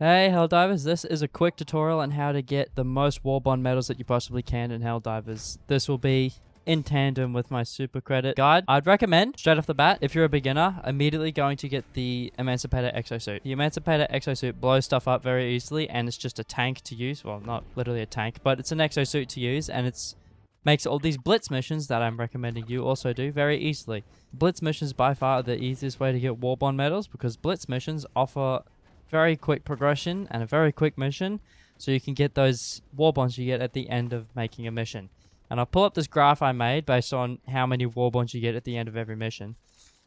Hey Helldivers, this is a quick tutorial on how to get the most Warbond medals that you possibly can in Helldivers. This will be in tandem with my super credit guide. I'd recommend, straight off the bat, if you're a beginner, immediately going to get the Emancipator Exosuit. The Emancipator Exosuit blows stuff up very easily, and it's just a tank to use. Well, not literally a tank, but it's an exosuit to use, and it's makes all these blitz missions that I'm recommending you also do very easily. Blitz missions by far the easiest way to get Warbond medals, because blitz missions offer very quick progression and a very quick mission, so you can get those Warbonds you get at the end of making a mission. And I'll pull up this graph I made based on how many Warbonds you get at the end of every mission.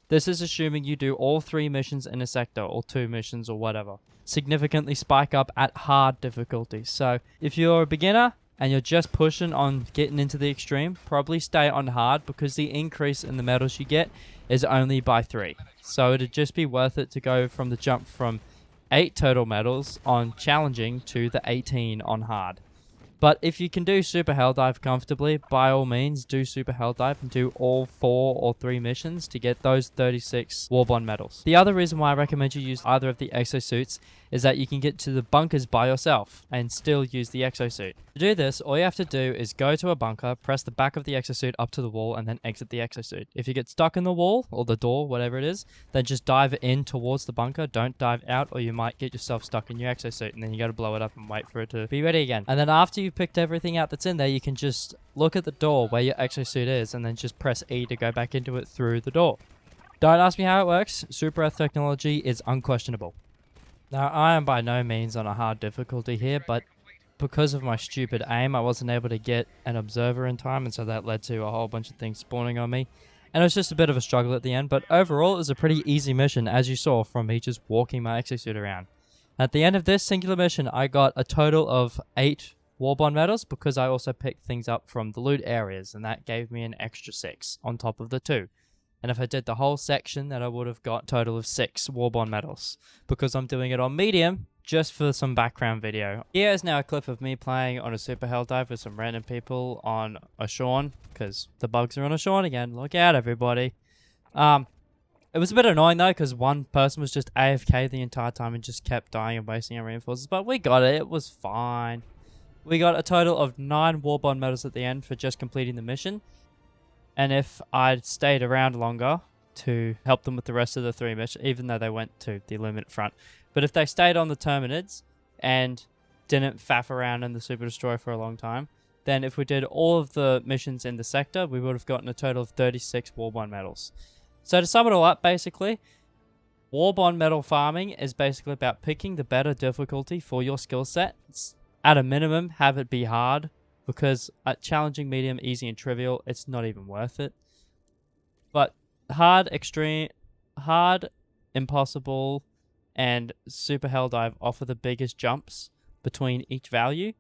This is assuming you do all 3 missions in a sector, or 2 missions, or whatever. Significantly spike up at hard difficulty. So if you're a beginner and you're just pushing on getting into the extreme, probably stay on hard, because the increase in the medals you get is only by 3. So it'd just be worth it to go from the jump from 8 total medals on challenging to the 18 on hard. But if you can do super Helldive comfortably, by all means do super Helldive and do all 4 or 3 missions to get those 36 Warbond medals. The other reason why I recommend you use either of the exosuits is that you can get to the bunkers by yourself and still use the exosuit. To do this, all you have to do is go to a bunker, press the back of the exosuit up to the wall, and then exit the exosuit. If you get stuck in the wall, or the door, whatever it is, then just dive in towards the bunker. Don't dive out, or you might get yourself stuck in your exosuit, and then you got to blow it up and wait for it to be ready again. And then after you've picked everything out that's in there, you can just look at the door where your exosuit is, and then just press E to go back into it through the door. Don't ask me how it works. Super Earth technology is unquestionable. Now, I am by no means on a hard difficulty here, but because of my stupid aim, I wasn't able to get an observer in time, and so that led to a whole bunch of things spawning on me. And it was just a bit of a struggle at the end, but overall it was a pretty easy mission, as you saw from me just walking my exosuit around. At the end of this singular mission, I got a total of 8 Warbond medals, because I also picked things up from the loot areas, and that gave me an extra 6 on top of the 2. And if I did the whole section, then I would have got a total of 6 Warbond medals, because I'm doing it on medium just for some background video. Here is now a clip of me playing on a super Helldive with some random people on a Shawn, because the bugs are on a Shawn again. Look out, everybody. It was a bit annoying though, because one person was just AFK the entire time and just kept dying and wasting our reinforcements, but we got it. It was fine. We got a total of 9 Warbond medals at the end for just completing the mission. And if I'd stayed around longer to help them with the rest of the 3 missions, even though they went to the Illuminate front, but if they stayed on the Terminids and didn't faff around in the Super Destroyer for a long time, then if we did all of the missions in the sector, we would have gotten a total of 36 Warbond medals. So to sum it all up, basically, Warbond medal farming is basically about picking the better difficulty for your skill set. It's, at a minimum, have it be hard, because at challenging, medium, easy, and trivial, it's not even worth it. But hard, extreme, hard, impossible, and super Helldive offer the biggest jumps between each value,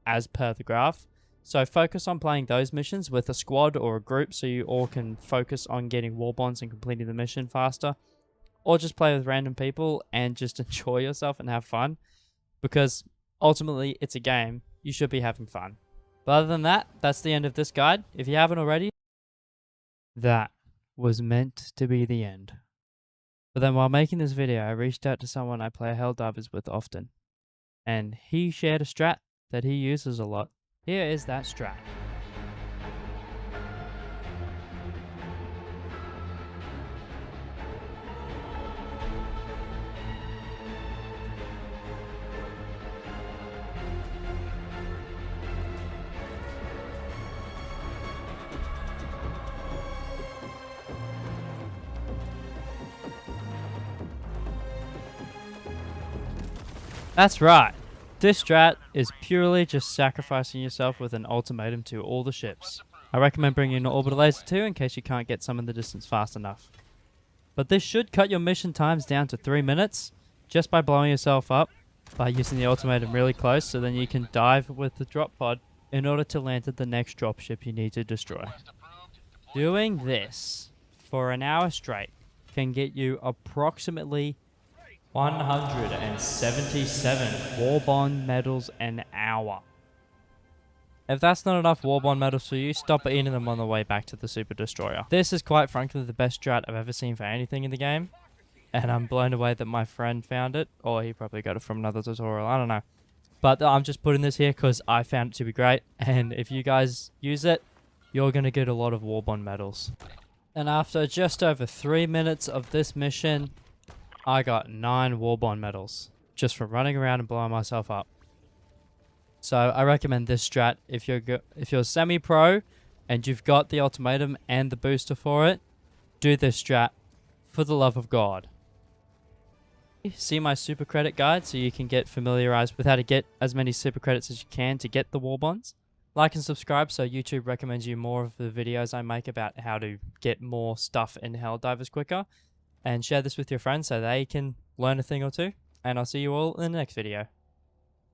as per the graph. So focus on playing those missions with a squad or a group, so you all can focus on getting Warbonds and completing the mission faster. Or just play with random people and just enjoy yourself and have fun, because ultimately it's a game. You should be having fun. But other than that, that's the end of this guide. If you haven't already, that was meant to be the end. But then while making this video, I reached out to someone I play Helldivers with often, and he shared a strat that he uses a lot. Here is that strat. That's right. This strat is purely just sacrificing yourself with an ultimatum to all the ships. I recommend bringing an orbital laser too, in case you can't get some in the distance fast enough. But this should cut your mission times down to 3 minutes, just by blowing yourself up by using the ultimatum really close, so then you can dive with the drop pod in order to land at the next dropship you need to destroy. Doing this for an hour straight can get you approximately 177 Warbond medals an hour. If that's not enough Warbond medals for you, stop eating them on the way back to the Super Destroyer. This is quite frankly the best strat I've ever seen for anything in the game, and I'm blown away that my friend found it, or he probably got it from another tutorial, I don't know. But I'm just putting this here because I found it to be great, and if you guys use it, you're going to get a lot of Warbond medals. And after just over 3 minutes of this mission, I got 9 Warbond medals just from running around and blowing myself up. So I recommend this strat if you're semi-pro and you've got the ultimatum and the booster for it. Do this strat for the love of God. See my super credit guide so you can get familiarized with how to get as many super credits as you can to get the Warbonds. Like and subscribe so YouTube recommends you more of the videos I make about how to get more stuff in Helldivers quicker. And share this with your friends so they can learn a thing or two. And I'll see you all in the next video.